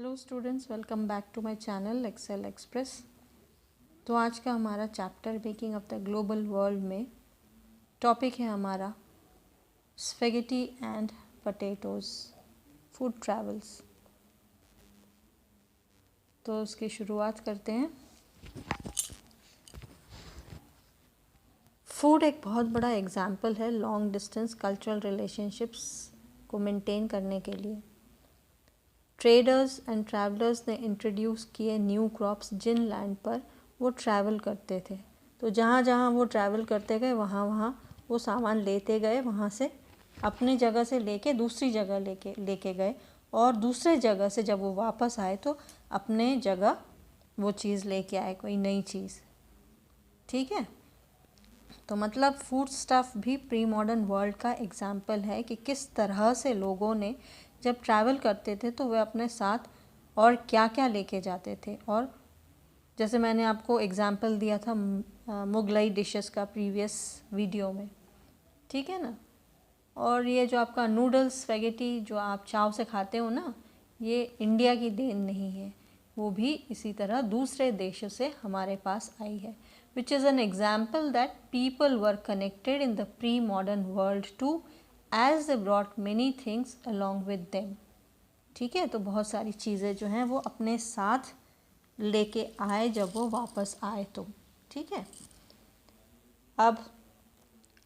Hello students, welcome back to my channel Excel Express. तो आज का हमारा chapter making of the global world में टॉपिक है हमारा spaghetti and potatoes food travels. तो उसकी शुरुआत करते हैं। फूड एक बहुत बड़ा एग्जाम्पल है लॉन्ग डिस्टेंस कल्चरल रिलेशनशिप्स को मेंटेन करने के लिए। ट्रेडर्स एंड ट्रैवलर्स ने इंट्रोड्यूस किए न्यू क्रॉप्स जिन लैंड पर वो ट्रैवल करते थे। तो जहाँ जहाँ वो ट्रैवल करते गए वहाँ वहाँ वो सामान लेते गए, वहाँ से अपनी जगह से लेके दूसरी जगह लेके गए, और दूसरे जगह से जब वो वापस आए तो अपने जगह वो चीज़ लेके आए, कोई नई चीज़। ठीक है, तो मतलब फूड स्टफ़ भी प्री मॉडर्न वर्ल्ड का एग्जाम्पल है कि किस तरह से लोगों ने जब ट्रैवल करते थे तो वे अपने साथ और क्या क्या लेके जाते थे। और जैसे मैंने आपको एग्जाम्पल दिया था मुगलई डिशेस का प्रीवियस वीडियो में, ठीक है ना। और ये जो आपका नूडल्स स्पैगेटी जो आप चाव से खाते हो ना, ये इंडिया की देन नहीं है, वो भी इसी तरह दूसरे देशों से हमारे पास आई है, which is an example that people were connected in the pre-modern world too as they brought many things along with them। ठीक है, तो बहुत सारी चीज़ें जो हैं वो अपने साथ लेके आए जब वो वापस आए तो। ठीक है, अब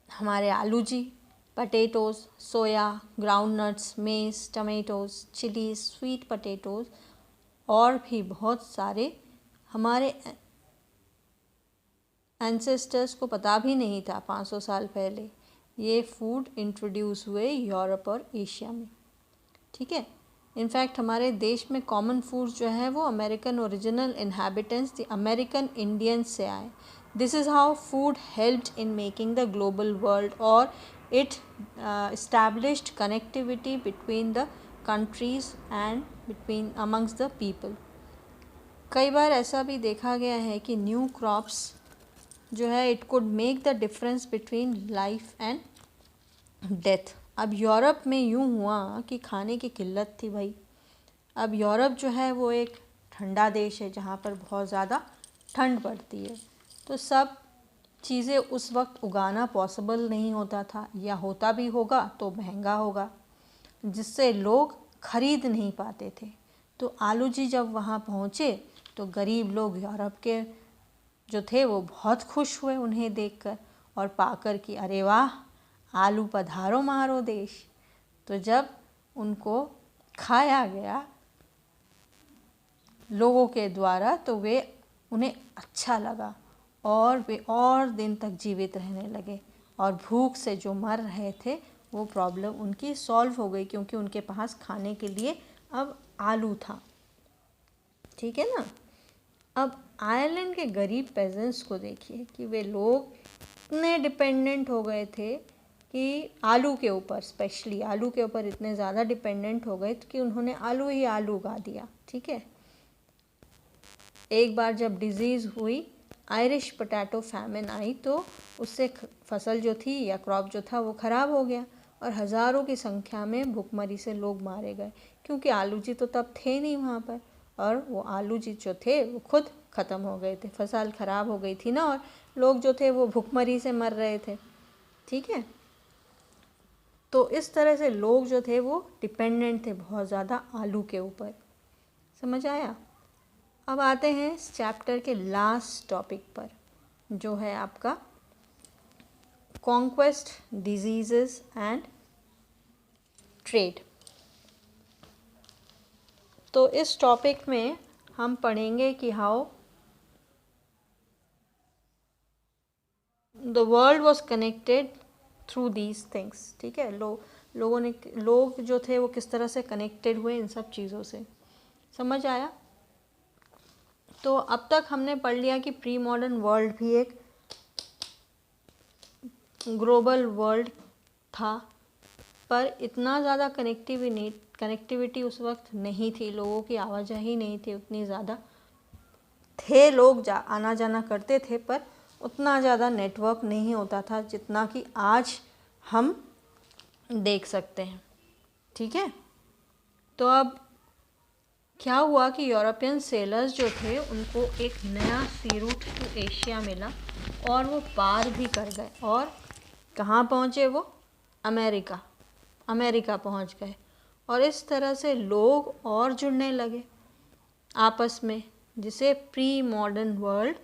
हमारे आलू जी, potatoes, soya, ground nuts, maize, tomatoes, chillies, sweet potatoes और भी बहुत सारे हमारे एंसेस्टर्स को पता भी नहीं था 500 साल पहले। ये फूड इंट्रोड्यूस हुए यूरोप और एशिया में। ठीक है, इनफैक्ट हमारे देश में कॉमन फूड जो है वो American original inhabitants the American Indians से आए। This is how food helped in making the global world, और it established connectivity between the countries and between amongst the people. कई बार ऐसा भी देखा गया है कि न्यू क्रॉप्स जो है it could make the difference between life and death. अब यूरोप में यूँ हुआ कि खाने की किल्लत थी भाई। अब यूरोप जो है वो एक ठंडा देश है जहाँ पर बहुत ज़्यादा ठंड पड़ती है, तो सब चीज़ें उस वक्त उगाना पॉसिबल नहीं होता था, या होता भी होगा तो महंगा होगा, जिससे लोग खरीद नहीं पाते थे। तो आलू जी जब वहाँ पहुँचे तो गरीब लोग यूरोप के जो थे वो बहुत खुश हुए उन्हें देखकर और पाकर कि अरे वाह, आलू पधारो मारो देश। तो जब उनको खाया गया लोगों के द्वारा तो वे उन्हें अच्छा लगा और वे और दिन तक जीवित रहने लगे, और भूख से जो मर रहे थे वो प्रॉब्लम उनकी सॉल्व हो गई, क्योंकि उनके पास खाने के लिए अब आलू था। ठीक है ना। अब आयरलैंड के गरीब पेजेंट्स को देखिए कि वे लोग इतने डिपेंडेंट हो गए थे कि आलू के ऊपर, स्पेशली आलू के ऊपर इतने ज़्यादा डिपेंडेंट हो गए कि उन्होंने आलू ही आलू उगा दिया। ठीक है, एक बार जब डिजीज़ हुई, आयरिश पोटैटो फैमिन आई, तो उससे फसल जो थी या क्रॉप जो था वो ख़राब हो गया और हज़ारों की संख्या में भुखमरी से लोग मारे गए, क्योंकि आलू जी तो तब थे नहीं वहाँ पर, और वो आलू जी जो थे वो खुद ख़त्म हो गए थे, फसल ख़राब हो गई थी ना, और लोग जो थे वो भुखमरी से मर रहे थे। ठीक है, तो इस तरह से लोग जो थे वो डिपेंडेंट थे बहुत ज़्यादा आलू के ऊपर। समझ आया। अब आते हैं इस चैप्टर के लास्ट टॉपिक पर, जो है आपका कॉन्क्वेस्ट, डिजीज़ेस एंड ट्रेड। तो इस टॉपिक में हम पढ़ेंगे कि how the world was connected through these things. ठीक है, लोग जो थे वो किस तरह से कनेक्टेड हुए इन सब चीज़ों से। समझ आया। तो अब तक हमने पढ़ लिया कि प्री मॉडर्न वर्ल्ड भी एक ग्लोबल वर्ल्ड था, पर इतना ज़्यादा कनेक्टिविटी उस वक्त नहीं थी, लोगों की आवाजाही नहीं थी उतनी ज़्यादा। थे लोग आना जाना करते थे, पर उतना ज़्यादा नेटवर्क नहीं होता था जितना कि आज हम देख सकते हैं। ठीक है, तो अब क्या हुआ कि यूरोपियन सेलर्स जो थे उनको एक नया सी रूट टू एशिया मिला और वो पार भी कर गए और कहाँ पहुँचे वो? अमेरिका पहुँच गए। और इस तरह से लोग और जुड़ने लगे आपस में, जिसे प्री मॉडर्न वर्ल्ड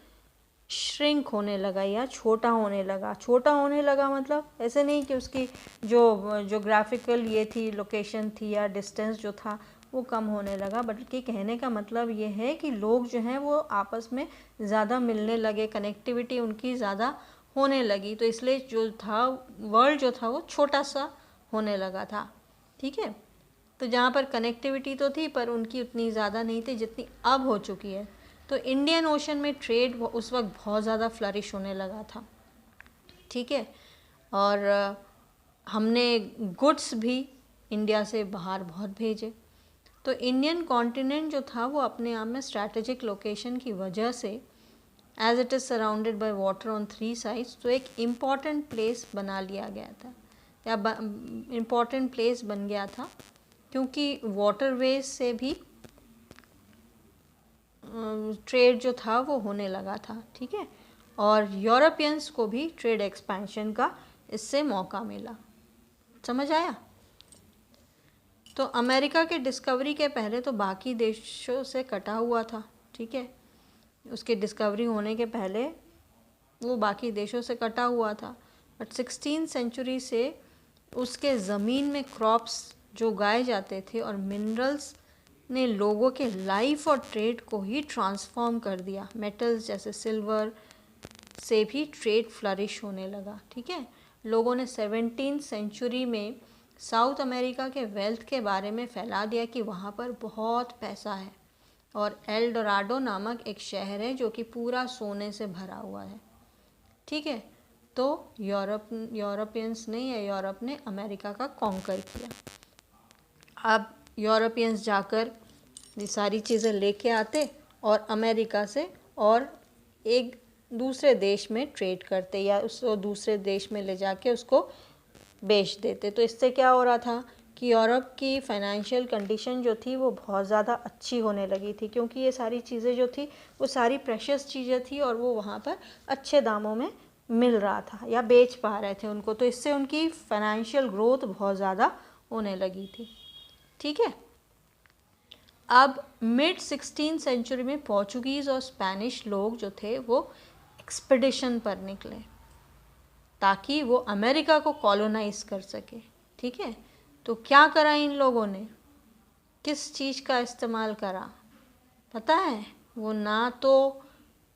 श्रिंक होने लगा या छोटा होने लगा। छोटा होने लगा मतलब ऐसे नहीं कि उसकी जो जोग्राफिकल ये थी, लोकेशन थी या डिस्टेंस जो था वो कम होने लगा, बल्कि कहने का मतलब ये है कि लोग जो हैं वो आपस में ज़्यादा मिलने लगे, कनेक्टिविटी उनकी ज़्यादा होने लगी। तो इसलिए जो था वर्ल्ड जो था वो छोटा सा होने लगा था। ठीक है, तो जहाँ पर कनेक्टिविटी तो थी पर उनकी उतनी ज़्यादा नहीं थी जितनी अब हो चुकी है। तो इंडियन ओशन में ट्रेड उस वक्त बहुत ज़्यादा फ्लरिश होने लगा था। ठीक है, और हमने गुड्स भी इंडिया से बाहर बहुत भेजे। तो इंडियन कॉन्टिनेंट जो था वो अपने आप में स्ट्रैटेजिक लोकेशन की वजह से, as it is surrounded by water on 3 sides, तो एक इम्पॉर्टेंट प्लेस बना लिया गया था या इम्पॉर्टेंट प्लेस बन गया था, क्योंकि वाटरवेज से भी ट्रेड जो था वो होने लगा था। ठीक है, और यूरोपियंस को भी ट्रेड एक्सपेंशन का इससे मौका मिला। समझ आया? तो अमेरिका के डिस्कवरी के पहले तो बाकी देशों से कटा हुआ था। ठीक है, उसकी डिस्कवरी होने के पहले वो बाकी देशों से कटा हुआ था, बट 16th सेंचुरी से उसके ज़मीन में क्रॉप्स जो उगाए जाते थे और मिनरल्स ने लोगों के लाइफ और ट्रेड को ही ट्रांसफॉर्म कर दिया। मेटल्स जैसे सिल्वर से भी ट्रेड फ्लरिश होने लगा। ठीक है, लोगों ने 17th सेंचुरी में साउथ अमेरिका के वेल्थ के बारे में फैला दिया कि वहाँ पर बहुत पैसा है और एल डोराडो नामक एक शहर है जो कि पूरा सोने से भरा हुआ है। ठीक है, तो यूरोपियंस ने या यूरोप ने अमेरिका का कॉन्कर किया। अब यूरोपियंस जाकर ये सारी चीज़ें लेके आते और अमेरिका से और एक दूसरे देश में ट्रेड करते या उसको दूसरे देश में ले जाके उसको बेच देते। तो इससे क्या हो रहा था कि यूरोप की फाइनेंशियल कंडीशन जो थी वो बहुत ज़्यादा अच्छी होने लगी थी, क्योंकि ये सारी चीज़ें जो थी वो सारी प्रेशियस चीज़ें थी और वो वहाँ पर अच्छे दामों में मिल रहा था या बेच पा रहे थे उनको। तो इससे उनकी फाइनेंशियल ग्रोथ बहुत ज़्यादा होने लगी थी। ठीक है, अब मिड 16th सेंचुरी में पोर्चुगीज़ और स्पेनिश लोग जो थे वो एक्सपेडिशन पर निकले ताकि वो अमेरिका को कॉलोनाइज कर सके। ठीक है, तो क्या करा इन लोगों ने, किस चीज़ का इस्तेमाल करा पता है? वो ना तो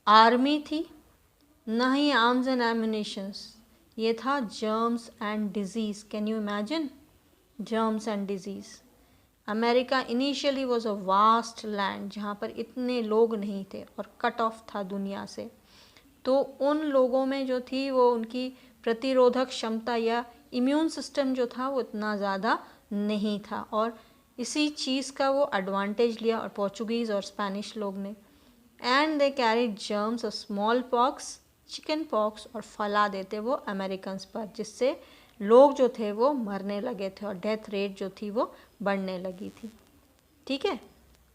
आर्मी थी, ना ही आर्म्स एंड एम्युनिशंस, ये था germs and disease. Can you imagine? Germs and disease. America initially was a vast land जहाँ पर इतने लोग नहीं थे और कट ऑफ था दुनिया से। तो उन लोगों में जो थी वो उनकी प्रतिरोधक क्षमता या इम्यून सिस्टम जो था वो इतना ज़्यादा नहीं था, और इसी चीज़ का वो एडवांटेज लिया और पोर्चुगीज़ और स्पेनिश लोग ने। And they carried germs, small pox, chicken pox, और फैला देते वो अमेरिकन्स पर, जिससे लोग जो थे वो मरने लगे थे और डेथ रेट जो थी वो बढ़ने लगी थी। ठीक है,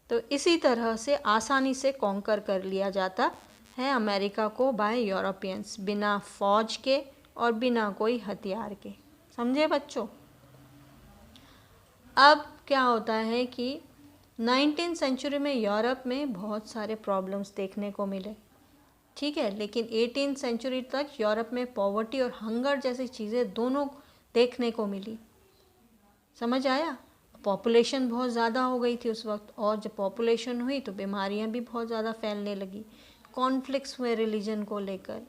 तो इसी तरह से आसानी से कॉन्कर कर लिया जाता है अमेरिका को बाय यूरोपियंस, बिना फौज के और बिना कोई हथियार के। समझे बच्चों? अब क्या होता है कि 19th सेंचुरी में यूरोप में बहुत सारे प्रॉब्लम्स देखने को मिले। ठीक है, लेकिन 18th सेंचुरी तक यूरोप में पॉवर्टी और हंगर जैसी चीज़ें दोनों देखने को मिली। समझ आया? पॉपुलेशन बहुत ज़्यादा हो गई थी उस वक्त, और जब पॉपुलेशन हुई तो बीमारियां भी बहुत ज़्यादा फैलने लगी, कॉन्फ्लिक्ट्स हुए रिलीजन को लेकर।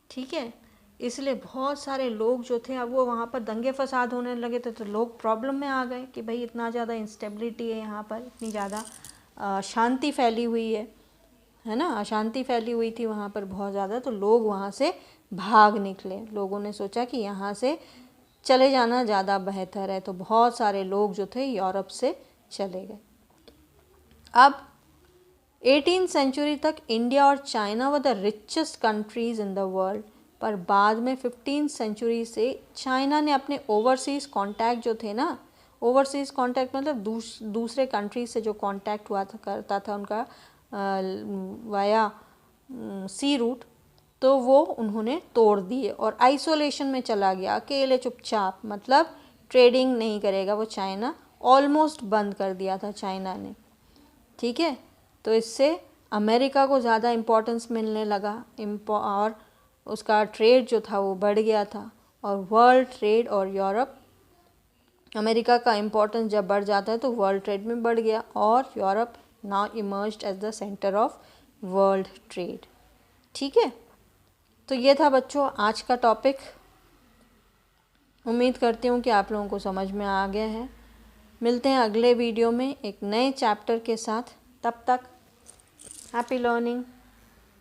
ठीक है, इसलिए बहुत सारे लोग जो थे अब वो वहाँ पर दंगे फसाद होने लगे थे, तो लोग प्रॉब्लम में आ गए कि भाई इतना ज़्यादा इंस्टेबिलिटी है यहाँ पर, इतनी ज़्यादा शांति फैली हुई है ना, अशांति फैली हुई थी वहाँ पर बहुत ज़्यादा। तो लोग वहाँ से भाग निकले। लोगों ने सोचा कि यहाँ से चले जाना ज़्यादा बेहतर है, तो बहुत सारे लोग जो थे यूरोप से चले गए। अब 18th सेंचुरी तक इंडिया और China were the richest countries in the world, पर बाद में 15th सेंचुरी से चाइना ने अपने ओवरसीज़ कॉन्टैक्ट जो थे ना, ओवरसीज़ कॉन्टैक्ट मतलब दूसरे कंट्री से जो कॉन्टैक्ट हुआ था करता था उनका वाया सी रूट, तो वो उन्होंने तोड़ दिए और आइसोलेशन में चला गया, अकेले चुपचाप, मतलब ट्रेडिंग नहीं करेगा वो चाइना, ऑलमोस्ट बंद कर दिया था चाइना ने। ठीक है, तो इससे अमेरिका को ज़्यादा इम्पोर्टेंस मिलने लगा और उसका ट्रेड जो था वो बढ़ गया था। और वर्ल्ड ट्रेड और यूरोप, अमेरिका का इम्पोर्टेंस जब बढ़ जाता है तो वर्ल्ड ट्रेड में बढ़ गया और Europe now emerged as the centre of world trade. ठीक है, तो ये था बच्चों आज का टॉपिक। उम्मीद करती हूँ कि आप लोगों को समझ में आ गया है। मिलते हैं अगले वीडियो में एक नए चैप्टर के साथ। तब तक हैप्पी लर्निंग।